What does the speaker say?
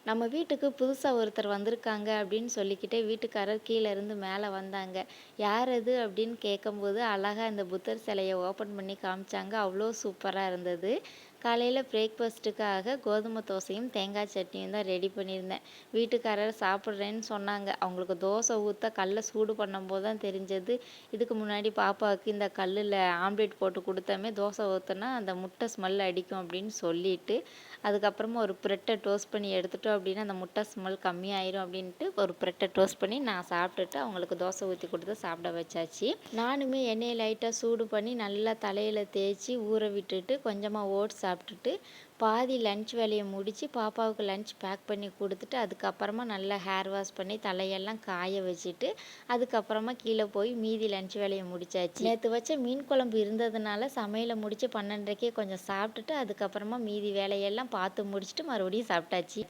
நம்ம வீட்டுக்கு புதுசா ஒருத்தர் வந்திருக்காங்க அப்படின்னு சொல்லிக்கிட்டே வீட்டுக்காரர் கீழ இருந்து மேல வந்தாங்க. "யார் அது?" அப்படின்னு கேட்கும்போது, அழகா இந்த புத்தர் சிலைய ஓப்பன் பண்ணி காமிச்சாங்க. அவ்வளோ சூப்பரா இருந்தது. காலையில பிரேக்ஃபாஸ்ட்டுக்காக கோதுமை தோசையும், தேங்காய் சட்னியும் தான் ரெடி பண்ணியிருந்தேன். வீட்டுக்காரர் சாப்பிட்றேன்னு சொன்னாங்க. அவங்களுக்கு தோசை ஊத்த கல்ல சூடு பண்ணும்போது தான் தெரிஞ்சது, இதுக்கு முன்னாடி பாப்பாவுக்கு இந்த கல்லுல ஆம்லேட் போட்டு குடுத்தோமே, தோசை ஊத்துனா அந்த முட்டை ஸ்மெல் அடிக்கும் அப்படின்னு சொல்லிட்டு, அதுக்கப்புறமா ஒரு பிரெட்ட டோஸ்ட் பண்ணி எடுத்துட்டோம் அப்படின்னா, அந்த முட்டை ஸ்மெல் கம்மியாயிரும் அப்படின்ட்டு ஒரு பிரெட்ட டோஸ்ட் பண்ணி நான் சாப்பிட்டுட்டு, அவங்களுக்கு தோசை ஊத்தி குடுத்து சாப்பிட வச்சாச்சு. நானுமே எண்ணெய லைட்டா சூடு பண்ணி நல்லா தலையில தேய்ச்சி ஊற விட்டுட்டு, கொஞ்சமா ஓட்ஸ் சாப்பிட்டுட்டு, பாதி லன்ச் வேலைய முடிச்சு பாப்பாவுக்கு லன்ச் பேக் பண்ணி குடுத்துட்டு, அதுக்கப்புறமா நல்லா ஹேர் வாஷ் பண்ணி தலையெல்லாம் காய வச்சுட்டு, அதுக்கப்புறமா கீழ போய் மீதி லன்ச் வேலைய முடிச்சாச்சு. நேத்து வச்ச மீன் குழம்பு இருந்ததுனால சமையல முடிச்சு 12:30க்கே கொஞ்சம் சாப்பிட்டுட்டு, அதுக்கப்புறமா மீதி வேலையெல்லாம் பார்த்து முடிச்சுட்டு மறுபடியும் சாப்பிட்டாச்சு.